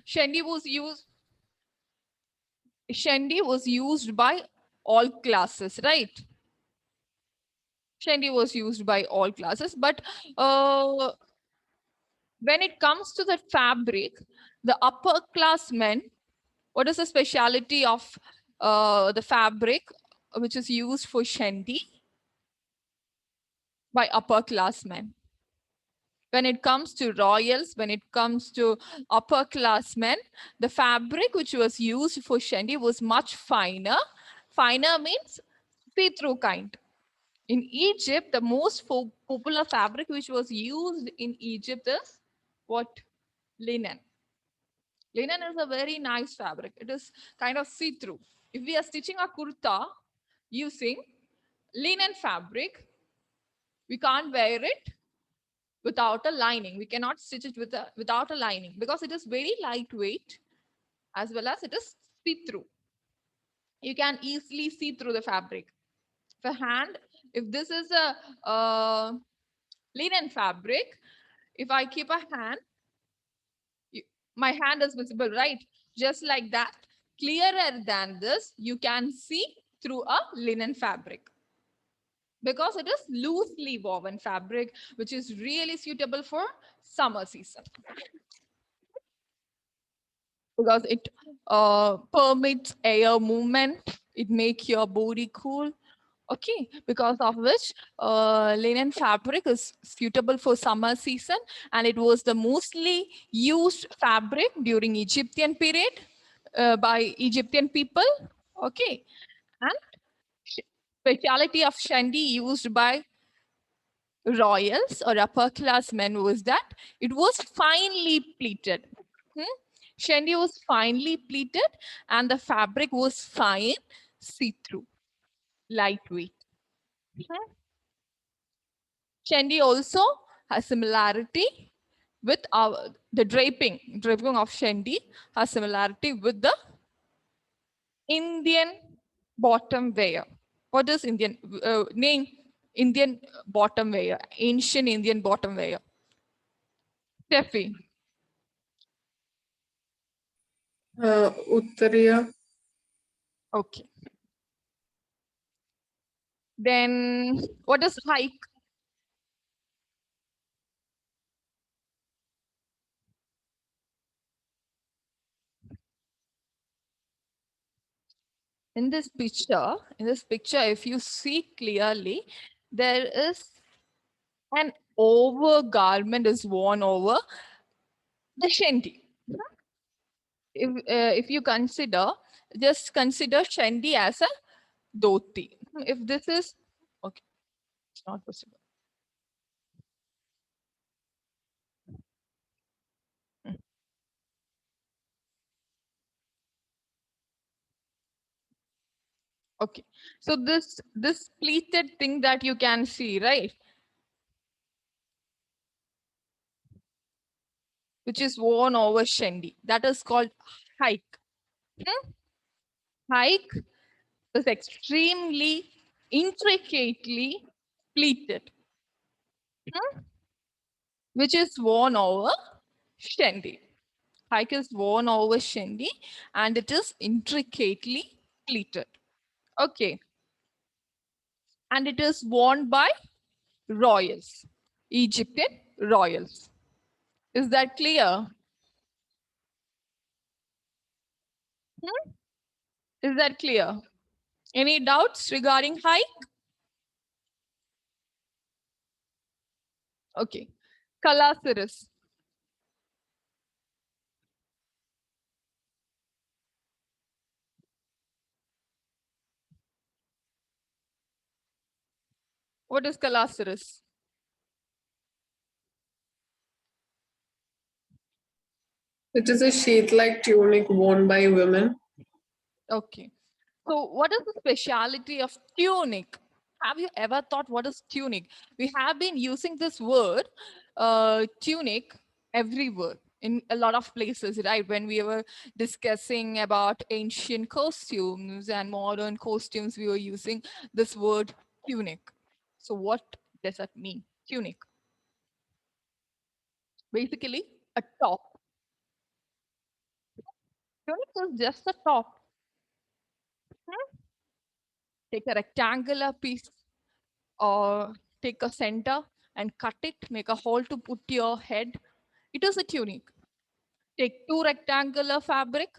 Shandy was used. Shandy was used by all classes, right? Shandy was used by all classes, but uh, when it comes to the fabric, the upper class men, what is the speciality of the fabric which is used for Shandy by upper class men? When it comes to royals, when it comes to upper class men, the fabric which was used for Shandy was much finer. Finer means see-through kind. In Egypt, the most popular fabric which was used in Egypt is what? Linen. Linen is a very nice fabric. It is kind of see-through. If we are stitching a kurta using linen fabric, we can't wear it without a lining. We cannot stitch it without a lining because it is very lightweight as well as it is see-through. You can easily see through the fabric. For hand, if this is a linen fabric, if I keep a hand, my hand is visible, right? Just like that, clearer than this, you can see through a linen fabric because it is loosely woven fabric, which is really suitable for summer season because it permits air movement. It makes your body cool. Okay, because of which linen fabric is suitable for summer season, and it was the mostly used fabric during Egyptian period by Egyptian people. Okay, and speciality of Shandy used by royals or upper class men was that it was finely pleated. Hmm? Shandy was finely pleated, and the fabric was fine, see-through, lightweight. Hmm? Chendi also has similarity with our the draping of Chendi has similarity with the Indian bottom wear. What is Indian name? Indian bottom wear, ancient Indian bottom wear. Steffi. Uttariya. Okay. Then what is hike? In this picture, if you see clearly, there is an over garment is worn over the shanty. If you consider, just consider shandy as a dhoti. If this is okay, it's not possible. Mm. Okay, so this pleated thing that you can see, right, which is worn over shandy, that is called hike. Hmm? Hike is extremely intricately pleated, hmm, which is worn over shandy. Hike is worn over shandy and it is intricately pleated. Okay. And it is worn by royals, Egyptian royals. Is that clear? Hmm? Is that clear? Any doubts regarding hike? Okay. Kalasiris. What is Kalasiris? It is a sheath-like tunic worn by women. Okay. So, what is the speciality of tunic? Have you ever thought what is tunic? We have been using this word, tunic, everywhere in a lot of places, right? When we were discussing about ancient costumes and modern costumes, we were using this word tunic. So, what does that mean? Tunic. Basically, a top. Tunic is just the top. Hmm? Take a rectangular piece or take a center and cut it, make a hole to put your head. It is a tunic. Take two rectangular fabric,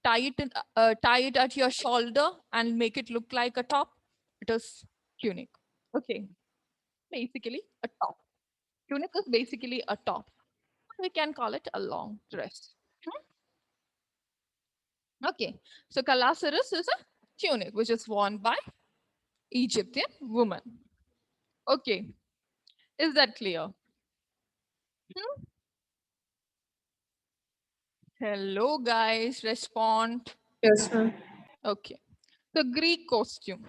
tie it at your shoulder and make it look like a top. It is tunic. Okay, basically a top. Tunic is basically a top. We can call it a long dress. Okay, so Calasaris is a tunic which is worn by Egyptian woman. Okay, is that clear? Hmm? Hello, guys, respond. Yes, ma'am. Okay, the Greek costume.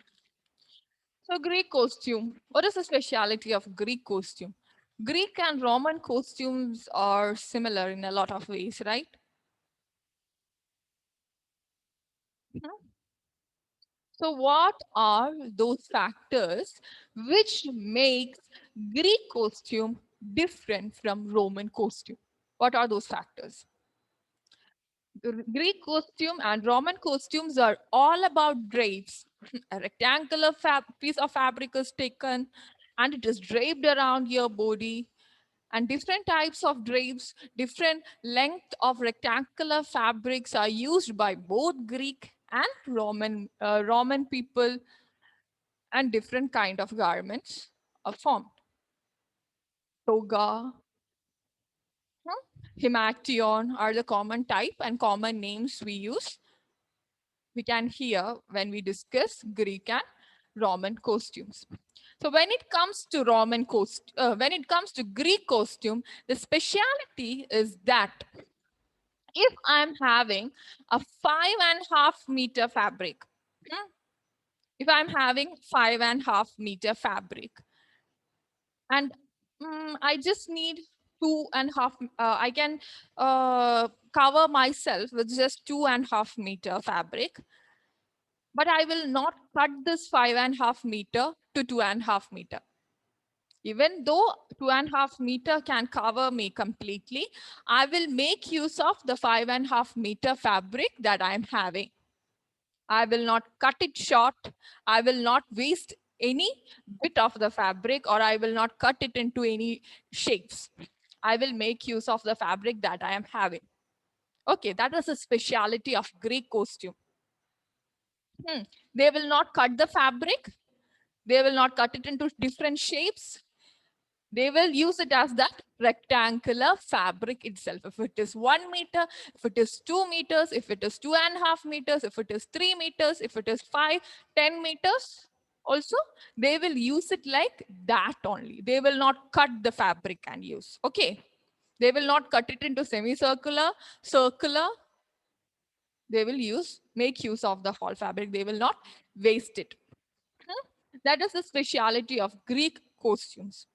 So, Greek costume. What is the speciality of Greek costume? Greek and Roman costumes are similar in a lot of ways, right? Mhm. So, what are those factors which makes Greek costume different from Roman costume? What are those factors? Greek costume and Roman costumes are all about drapes. A rectangular piece of fabric is taken and it is draped around your body. And different types of drapes, different length of rectangular fabrics are used by both Greek and Roman people, and different kind of garments are formed. Toga, himation are the common type and common names we use. We can hear when we discuss Greek and Roman costumes. So when it comes to when it comes to Greek costume, the speciality is that if I'm having a 5.5 meter fabric, hmm, if I'm having 5.5 meter fabric, and I just need 2.5, I can cover myself with just 2.5 meter fabric, but I will not cut this 5.5 meter to 2.5 meter. Even though 2.5 meter can cover me completely, I will make use of the 5.5 meter fabric that I'm having. I will not cut it short. I will not waste any bit of the fabric, or I will not cut it into any shapes. I will make use of the fabric that I am having. Okay, that is a speciality of Greek costume. They will not cut the fabric. They will not cut it into different shapes. They will use it as that rectangular fabric itself. If it is 1 meter, if it is 2 meters, if it is 2.5 meters, if it is 3 meters, if it is 5, 10 meters, also they will use it like that only. They will not cut the fabric and use. Okay. They will not cut it into semicircular, circular. They will make use of the whole fabric. They will not waste it. That is the speciality of Greek costumes.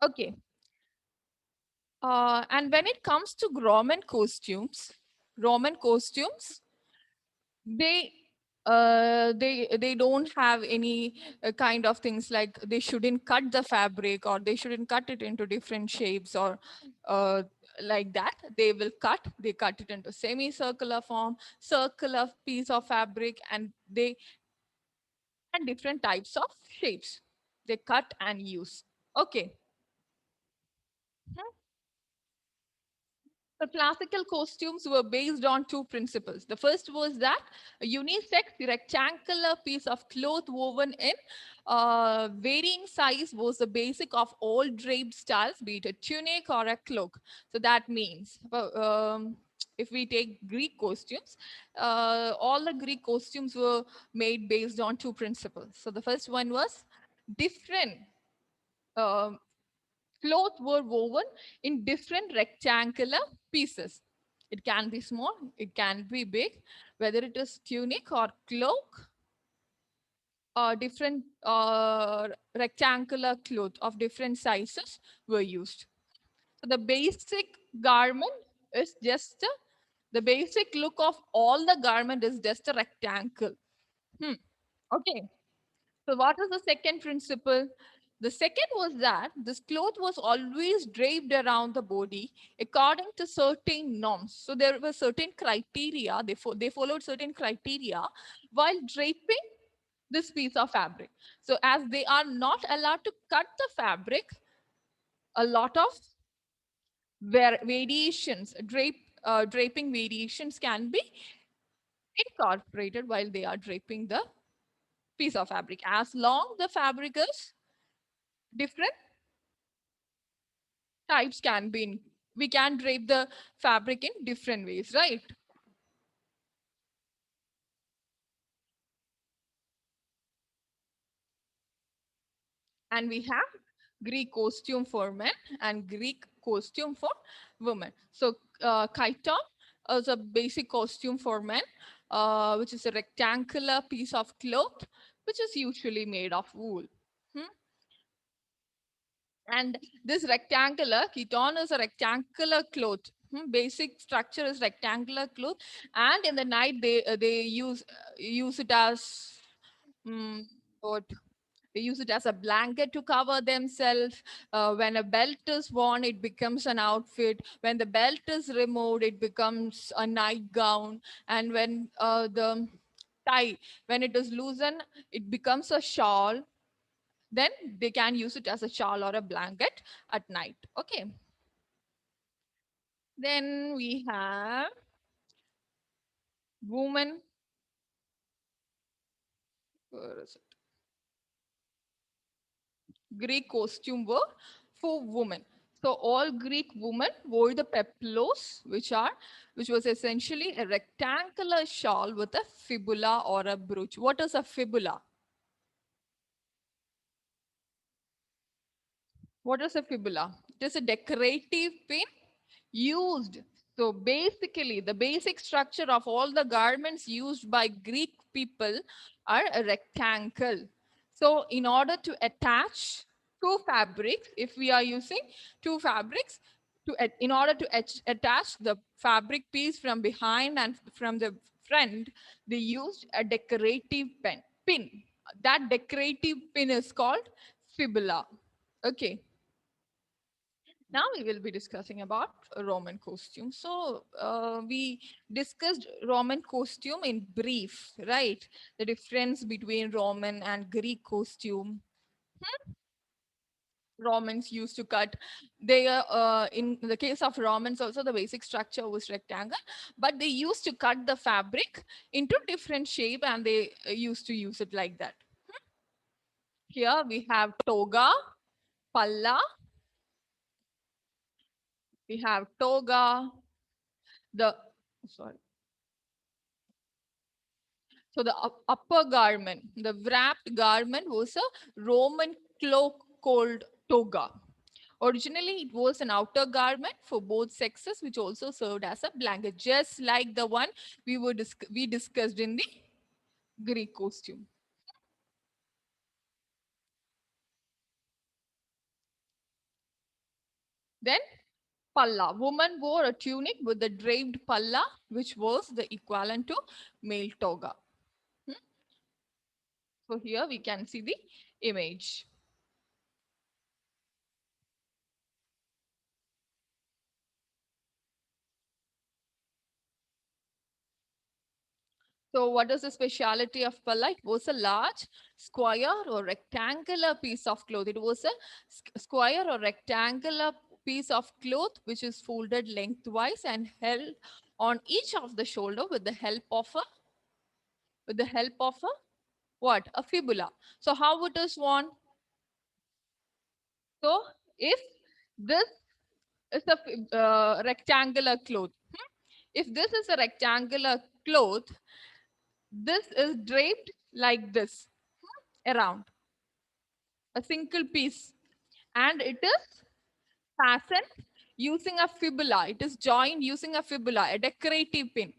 Okay. And when it comes to Roman costumes, they they don't have any kind of things like they shouldn't cut the fabric or they shouldn't cut it into different shapes or uh, like that. They cut it into semicircular form, circular piece of fabric, and different types of shapes. They cut and use. Okay. The classical costumes were based on two principles. The first was that a unisex rectangular piece of cloth woven in varying size was the basic of all draped styles, be it a tunic or a cloak. So that means, if we take Greek costumes, all the Greek costumes were made based on two principles. So the first one was different um, cloth were woven in different rectangular pieces. It can be small, it can be big, whether it is tunic or cloak, different rectangular cloth of different sizes were used. So the basic garment is the basic look of all the garment is just a rectangle. Okay. So what is the second principle? The second was that this cloth was always draped around the body according to certain norms. So there were certain criteria, they followed certain criteria while draping this piece of fabric. So as they are not allowed to cut the fabric, a lot of variations, draping variations can be incorporated while they are draping the piece of fabric. As long the fabric is different, types can be in, we can drape the fabric in different ways, right? And we have Greek costume for men and Greek costume for women. So chiton is a basic costume for men, which is a rectangular piece of cloth which is usually made of wool. Hmm? And this rectangular chiton is a rectangular cloth. Basic structure is rectangular cloth, and in the night they use it as what, they use it as a blanket to cover themselves. When a belt is worn, it becomes an outfit. When the belt is removed, it becomes a nightgown. And when the tie, when it is loosened, it becomes a shawl. Then they can use it as a shawl or a blanket at night. Okay. Then we have women. Where is it? Greek costume were for women. So all Greek women wore the peplos, which was essentially a rectangular shawl with a fibula or a brooch. What is a fibula? What is a fibula? It is a decorative pin used. So basically, the basic structure of all the garments used by Greek people are a rectangle. So in order to attach two fabrics, if we are using two fabrics, in order to attach the fabric piece from behind and from the front, they used a decorative pin. That decorative pin is called fibula. Okay. Now we will be discussing about Roman costume. So we discussed Roman costume in brief, right? The difference between Roman and Greek costume. Romans used to cut. They in the case of Romans also the basic structure was rectangle, but they used to cut the fabric into different shape and they used to use it like that. Here we have toga, palla. We have toga, the sorry. So the upper garment, the wrapped garment was a Roman cloak called toga. Originally, it was an outer garment for both sexes, which also served as a blanket, just like the one we discussed in the Greek costume. Then palla. Woman wore a tunic with the draped palla, which was the equivalent to male toga. Hmm? So here we can see the image. So what is the speciality of palla? It was a large square or rectangular piece of cloth. It was a square or rectangular piece of cloth which is folded lengthwise and held on each of the shoulder with the help of a what? A fibula. So how it is worn? So if this is a rectangular cloth, if this is a rectangular cloth, this is draped like this around a single piece, and it is fastened using a fibula. It is joined using a fibula, a decorative pin.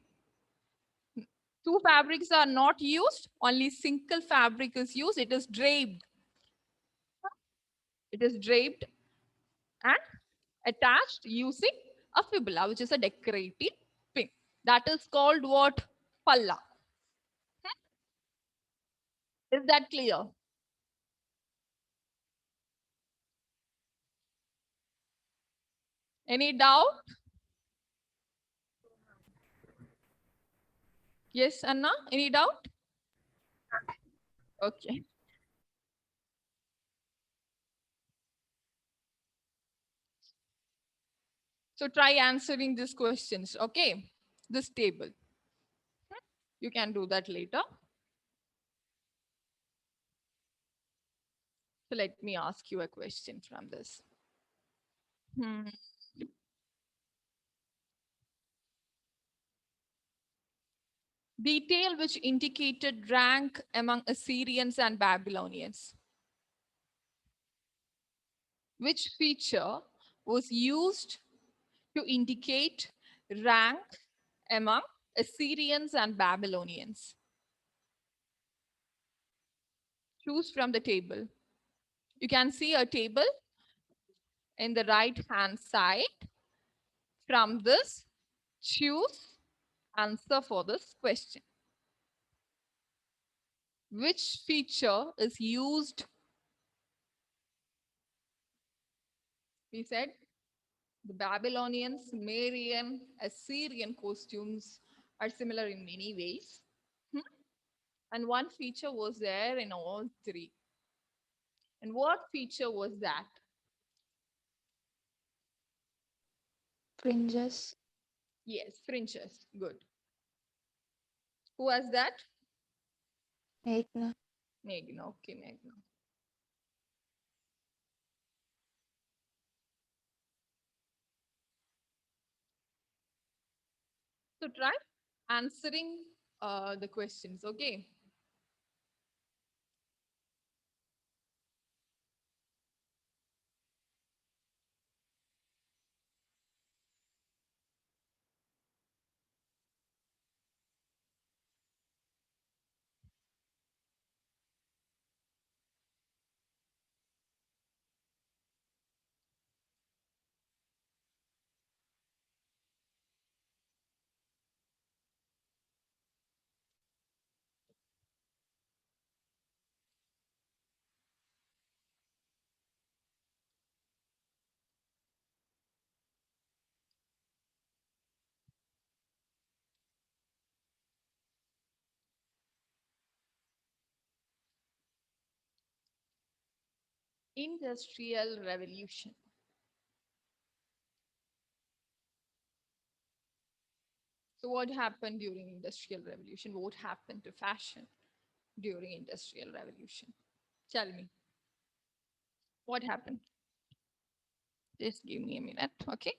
Two fabrics are not used, only single fabric is used. It is draped. It is draped and attached using a fibula, which is a decorative pin. That is called what? Palla. Is that clear? Any doubt? Yes, Anna, any doubt? Okay. So try answering these questions, okay? This table. You can do that later. So let me ask you a question from this. Hmm. Detail which indicated rank among Assyrians and Babylonians. Which feature was used to indicate rank among Assyrians and Babylonians? Choose from the table. You can see a table in the right hand side. From this, choose answer for this question. Which feature is used? We said the Babylonian, Sumerian, Assyrian costumes are similar in many ways. Hmm? And one feature was there in all three. And what feature was that? Fringes. Yes, fringes. Good. Who has that? Meghna. Meghna. Okay, Meghna. So try answering the questions. Okay. Industrial Revolution. So what happened during Industrial Revolution? What happened to fashion during Industrial Revolution? Tell me. What happened? Just give me a minute, okay?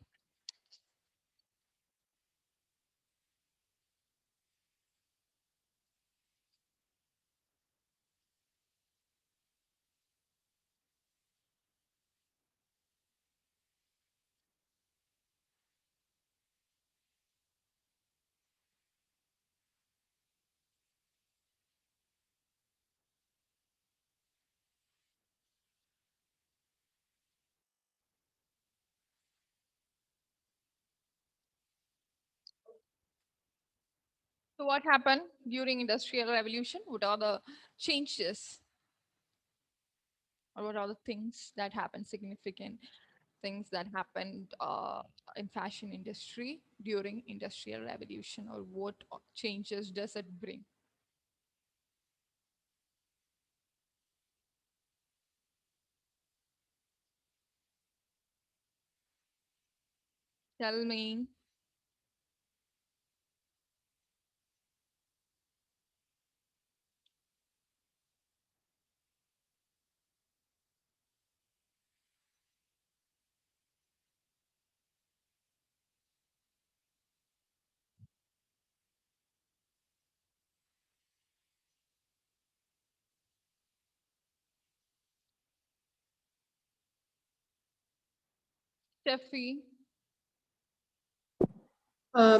So what happened during Industrial Revolution? What are the changes or what are the things that happened, significant things that happened in fashion industry during Industrial Revolution, or what changes does it bring? Tell me. Steffi.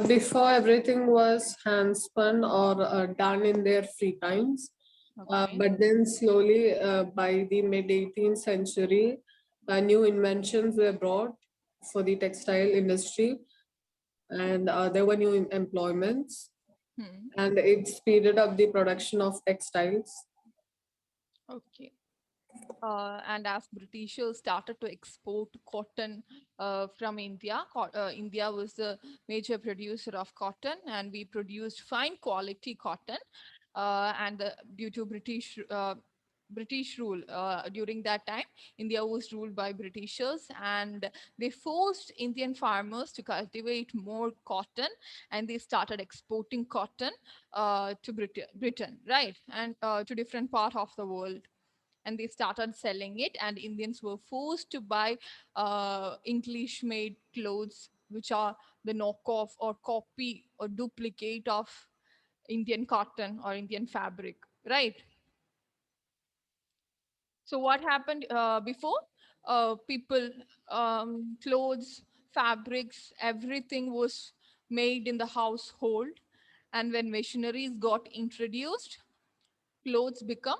Before everything was hand spun or done in their free times. Okay. But then slowly, by the mid 18th century, new inventions were brought for the textile industry, and there were new employments, Hmm. and it speeded up the production of textiles. Okay. And as Britishers started to export cotton from India, India was the major producer of cotton, and we produced fine quality cotton. Due to British rule during that time, India was ruled by Britishers, and they forced Indian farmers to cultivate more cotton, and they started exporting cotton to Britain, right, and to different part of the world, and they started selling it, and Indians were forced to buy English made clothes, which are the knockoff or copy or duplicate of Indian cotton or Indian fabric, right? So what happened before? People, clothes, fabrics, everything was made in the household, and when machineries got introduced, clothes become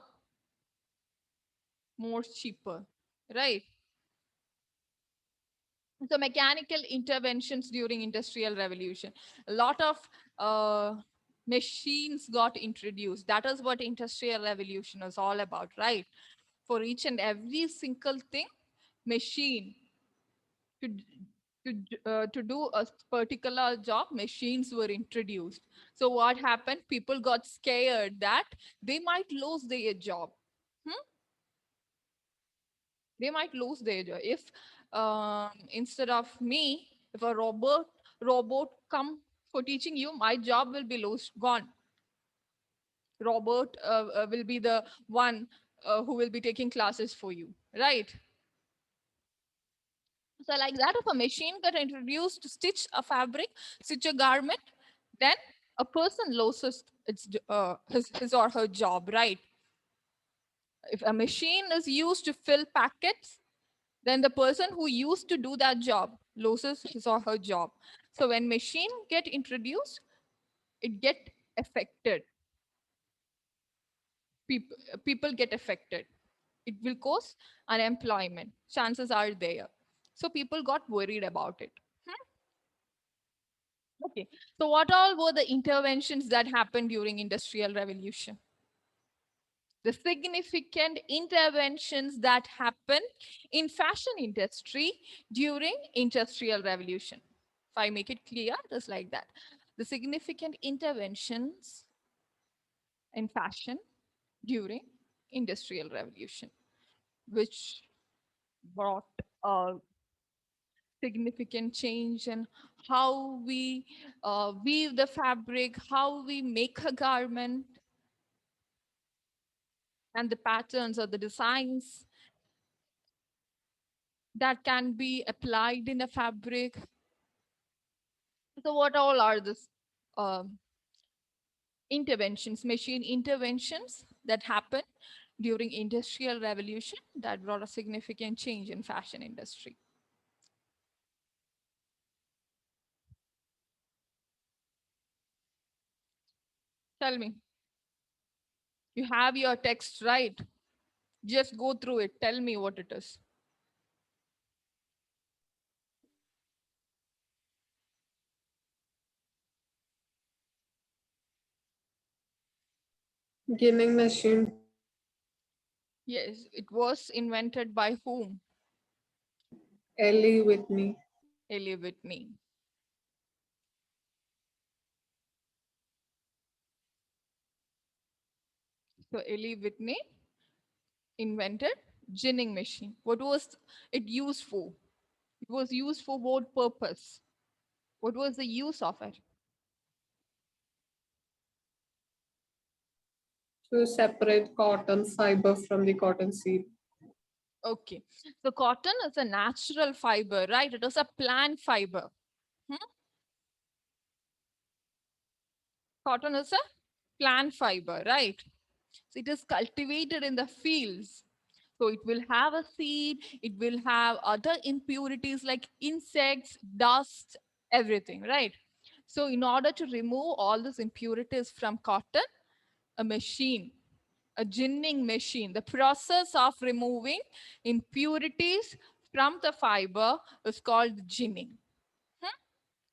more cheaper, right? So mechanical interventions during industrial revolution, a lot of machines got introduced. That is what industrial revolution is all about, right? For each and every single thing, machine to to do a particular job, machines were introduced. So what happened? People got scared that they might lose their job. Hmm? They might lose their job if instead of me, if a robot come for teaching you, my job will be lost, gone. Robot will be the one who will be taking classes for you, right? So like that, if a machine got introduced to stitch a fabric, stitch a garment, then a person loses his or her job, right? If a machine is used to fill packets, then the person who used to do that job loses his or her job. So when machine get introduced, it get affected. People get affected. It will cause unemployment. Chances are there. So people got worried about it. Okay. So what all were the interventions that happened during industrial revolution? The significant interventions that happened in fashion industry during industrial revolution. If I make it clear, just like that. The significant interventions in fashion during industrial revolution, which brought a significant change in how we weave the fabric, how we make a garment, and the patterns or the designs that can be applied in a fabric. So what all are these interventions, machine interventions that happened during industrial revolution that brought a significant change in fashion industry? Tell me. You have your text, right? Just go through it. Tell me what it is. Ginning machine, Yes, it was invented by whom? Ellie Whitney. Ellie Whitney. So Ellie Whitney invented ginning machine. What was it used for? It was used for what purpose? What was the use of it? To separate cotton fiber from the cotton seed. Okay. So cotton is a natural fiber, right? It is a plant fiber. Hmm? Cotton is a plant fiber, right? So it is cultivated in the fields. So it will have a seed, it will have other impurities like insects, dust, everything, right? So in order to remove all these impurities from cotton, a machine, a ginning machine, the process of removing impurities from the fiber is called ginning. Hmm?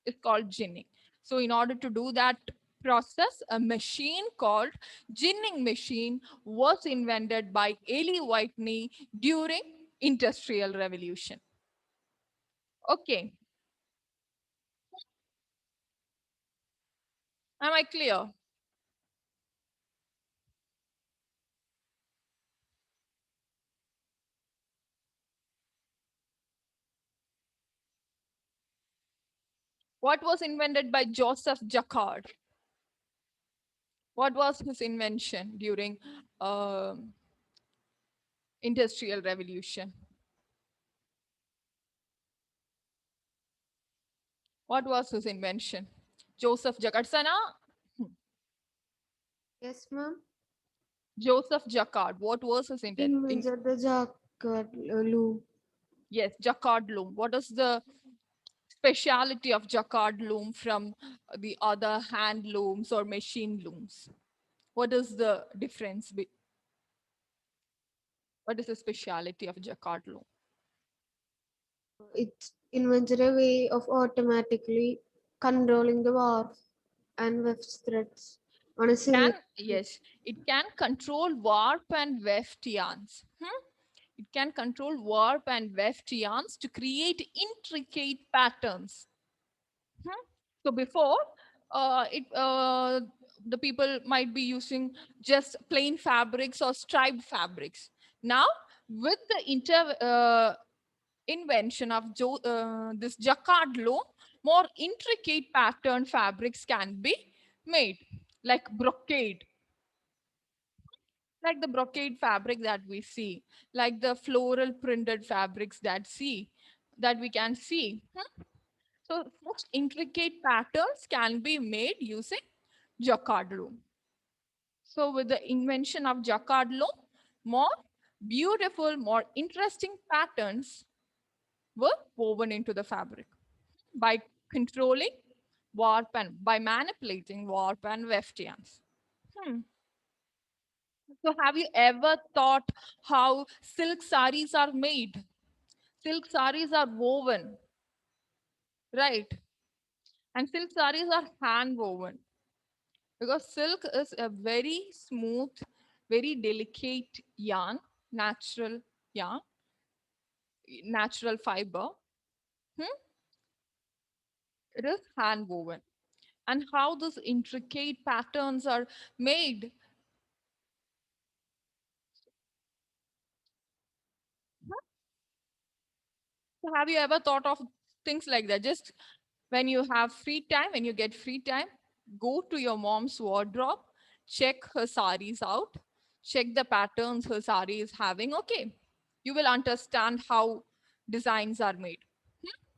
It's called ginning. So in order to do that process, a machine called ginning machine was invented by Eli Whitney during Industrial Revolution. Okay, am I clear? What was invented by Joseph Jacquard? What was his invention during Industrial Revolution? What was his invention? Joseph Jacquard. Sana, Yes, ma'am. Joseph Jacquard. What was his invention? Invented the Jacquard loom. Yes, Jacquard loom. What is the speciality of Jacquard loom from the other hand looms or machine looms? What is the difference? What is the speciality of Jacquard loom? It invented a way of automatically controlling the warp and weft threads on a Can cylinder. yes, it can control warp and weft yarns. It can control warp and weft yarns to create intricate patterns. So before, it the people might be using just plain fabrics or striped fabrics. Now, with the invention of this jacquard loom, more intricate pattern fabrics can be made, like brocade, like the brocade fabric that we see, like the floral printed fabrics that we can see. So such intricate patterns can be made using jacquard loom. So with the invention of jacquard loom, more beautiful, more interesting patterns were woven into the fabric by controlling warp and by manipulating warp and weft yarns. Hmm. So have you ever thought how silk saris are made? Silk saris are woven, right? And silk saris are hand woven because silk is a very smooth, very delicate yarn, natural yarn, natural fiber. Hmm? It is hand woven. And how those intricate patterns are made. So have you ever thought of things like that? Just when you have free time, when you get free time, go to your mom's wardrobe, check her saris out, check the patterns her sari is having. Okay, you will understand how designs are made,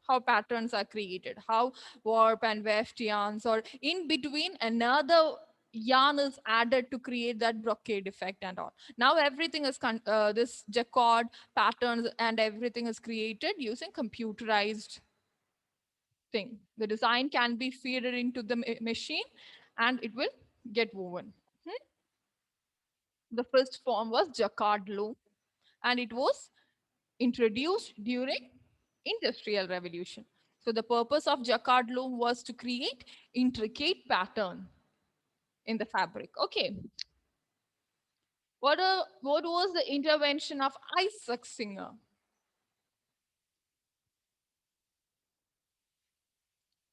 how patterns are created, how warp and weft yarns or in between another yarn is added to create that brocade effect and all. Now everything is this jacquard patterns and everything is created using computerized thing. The design can be fed into the machine and it will get woven. Hmm? The first form was jacquard loom and it was introduced during Industrial Revolution. So the purpose of jacquard loom was to create intricate pattern in the fabric. Okay. What was the intervention of Isaac Singer?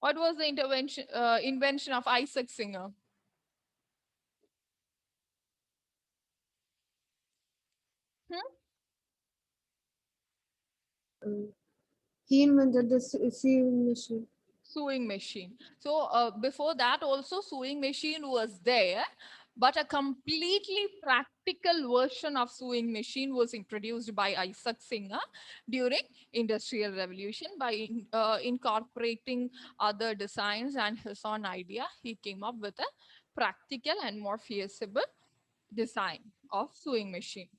What was the invention of Isaac Singer? Hmm? He invented the sewing machine. Sewing machine. So before that also sewing machine was there, but a completely practical version of sewing machine was introduced by Isaac Singer during Industrial Revolution by incorporating other designs and his own idea. He came up with a practical and more feasible design of sewing machine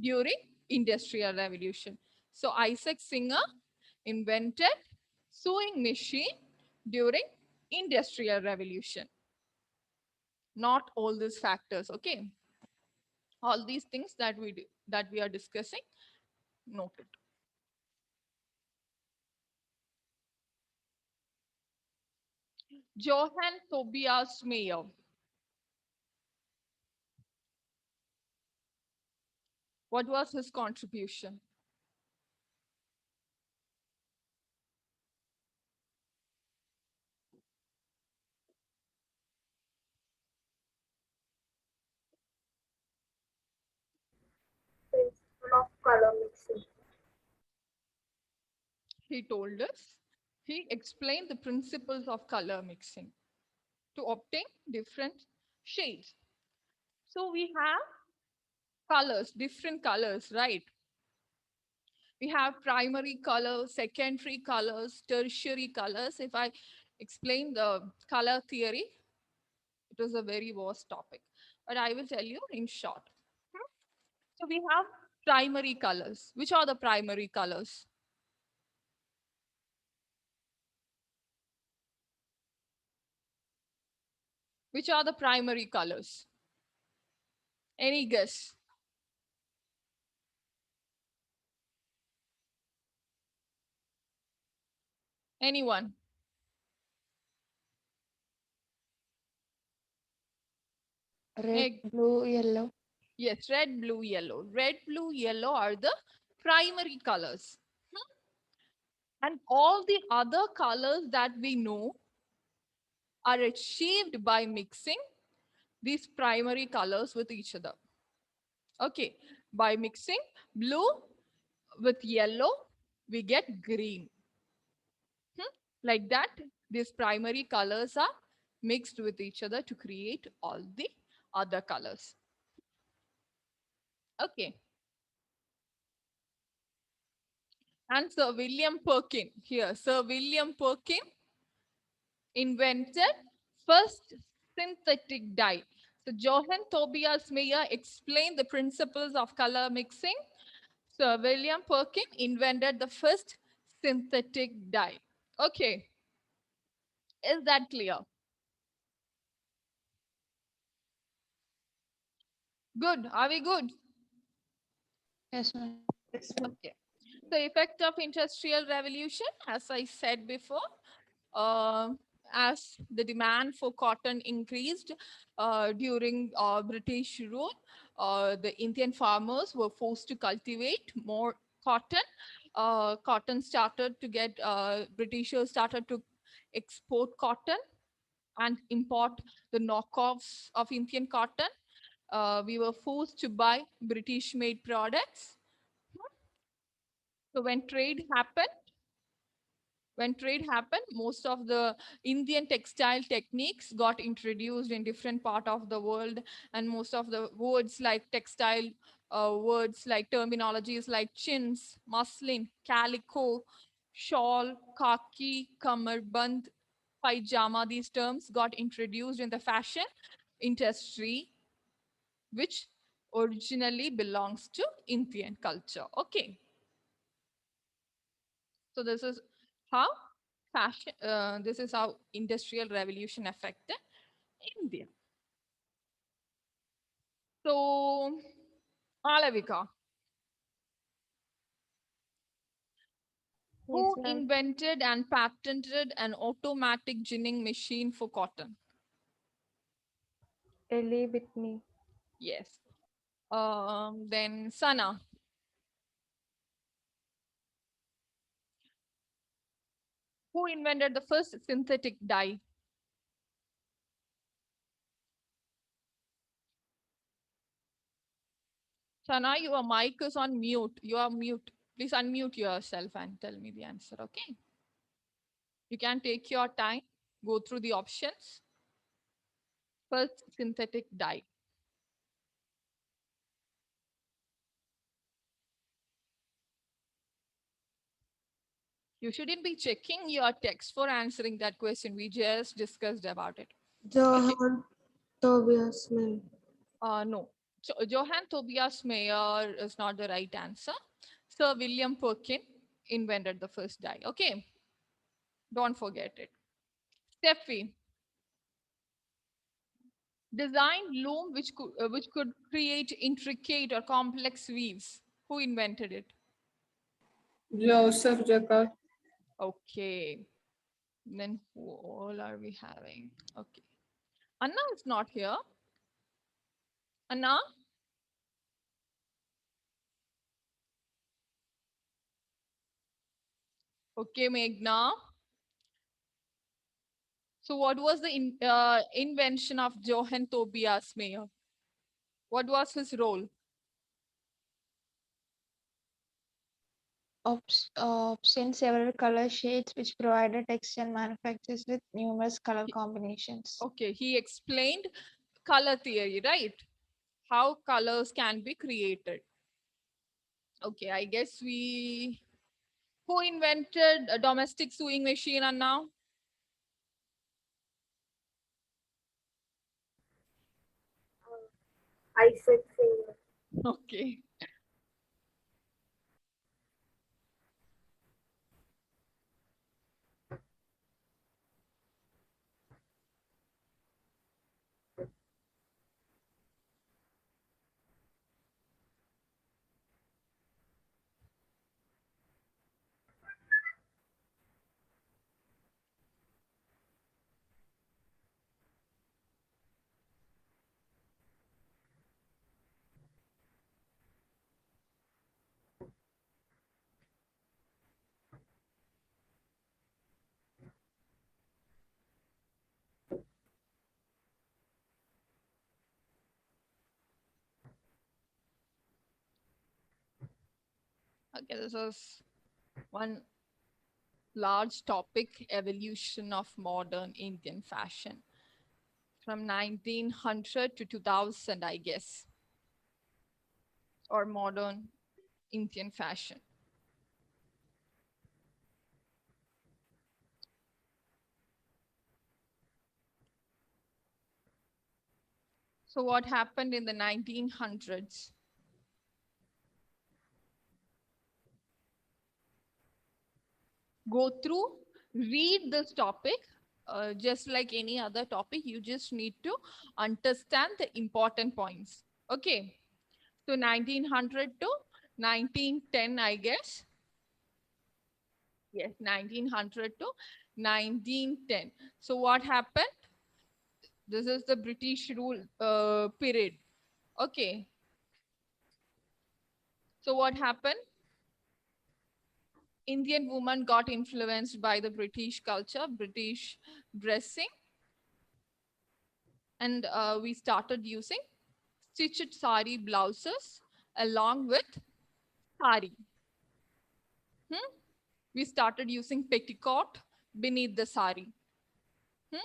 during Industrial Revolution. So Isaac Singer invented sewing machine during Industrial Revolution. Not all these factors, okay? All these things that that we are discussing, noted. Johann Tobias Mayer. What was his contribution? Principle of color mixing. He told us. He explained the principles of color mixing to obtain different shades. So we have colors, different colors, right? We have primary colors, secondary colors, tertiary colors. If I explain the color theory, it was a very vast topic, but I will tell you in short. Hmm? So we have primary colors. Which are the primary colors? Which are the primary colors? Any guess? Anyone? Red, Egg. blue, yellow. Yes, red, blue, yellow. Red, blue, yellow are the primary colors. And all the other colors that we know are achieved by mixing these primary colors with each other. Okay, by mixing blue with yellow, we get green. Like that, these primary colors are mixed with each other to create all the other colors. Okay, and Sir William Perkin here. Sir William Perkin invented first synthetic dye. So Johann Tobias Mayer explained the principles of color mixing. Sir William Perkin invented the first synthetic dye. Okay, is that clear? Good. Are we good? Yes, ma'am. Okay. The effect of industrial revolution, as I said before, as the demand for cotton increased during British rule, the Indian farmers were forced to cultivate more cotton. Cotton started to get, Britishers started to export cotton and import the knockoffs of Indian cotton. We were forced to buy British made products. So when trade happened, most of the Indian textile techniques got introduced in different part of the world, and most of the words like textile, words like terminologies like chins, muslin, calico, shawl, khaki, kamarband, pajama, these terms got introduced in the fashion industry, which originally belongs to Indian culture. Okay. So this is how this is how industrial revolution affected India. So, Alavika, Yes, who ma'am. invented and patented an automatic ginning machine for cotton? Ellie Whitney. Yes. Then Sana, who invented the first synthetic dye? Sana, your mic is on mute. You are mute. Please unmute yourself and tell me the answer. Okay. You can take your time, go through the options. First synthetic dye. You shouldn't be checking your text for answering that question. We just discussed about it. Okay. Johann Tobias Mayer. No. Johann Tobias Mayer is not the right answer. Sir William Perkin invented the first dye. Okay. Don't forget it. Steffi designed loom which could create intricate or complex weaves. Who invented it? Joseph Jacquard. Okay. Then who all are we having? Okay. Anna is not here. Anna? Okay, Meghna. So what was the invention of Johann Tobias Mayer? What was his role? Obtained several color shades which provided textile manufacturers with numerous color He- combinations. Okay, he explained color theory, right? How colors can be created. Okay, I guess we... Who invented a domestic sewing machine, Anna? Isaac Singer. Okay. Okay, this is one large topic, evolution of modern Indian fashion from 1900 to 2000, I guess, or modern Indian fashion. So what happened in the 1900s? Go through, read this topic. Just like any other topic, you just need to understand the important points. Okay. So 1900 to 1910, I guess. Yes, 1900 to 1910. So what happened? This is the British rule period. Okay. So what happened? Indian woman got influenced by the British culture, British dressing, and we started using stitched sari blouses along with sari. Hmm? We started using petticoat beneath the sari. Hmm?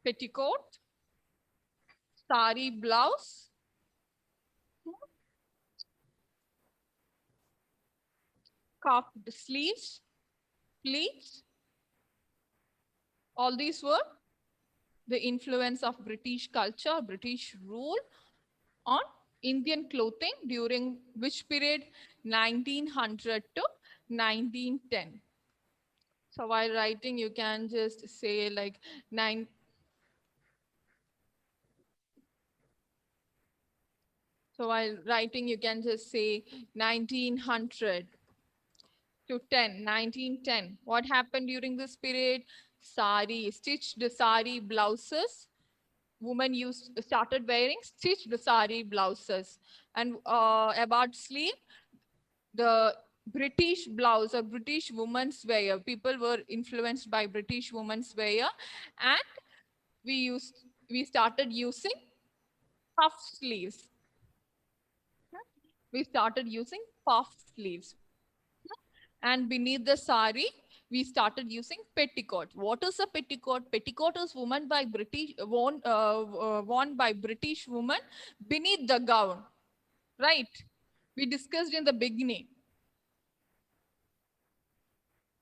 Petticoat, sari blouse, cuffed sleeves, pleats. All these were the influence of British culture, British rule on Indian clothing during which period? 1900 to 1910. So while writing, you can just say like nine. So while writing, you can just say 1900 to 1910. What happened during this period? Sari, stitched sari blouses. Women started wearing stitched sari blouses. And about sleeve, the British blouse or British women's wear. People were influenced by British women's wear, and we started using puff sleeves. We started using puff sleeves, and beneath the sari, we started using petticoat. What is a petticoat? Petticoat is worn by British women beneath the gown, right? We discussed in the beginning.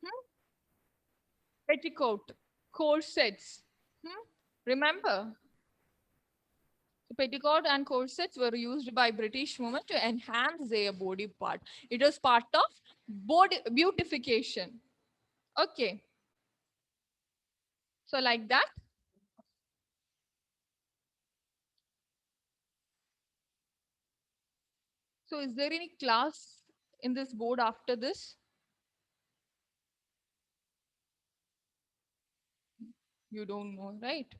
Hmm? Petticoat, corsets. Hmm? Remember, petticoat and corsets were used by British women to enhance their body part. It was part of body beautification. Okay, so like that. So is there any class in this board after this? You don't know, right?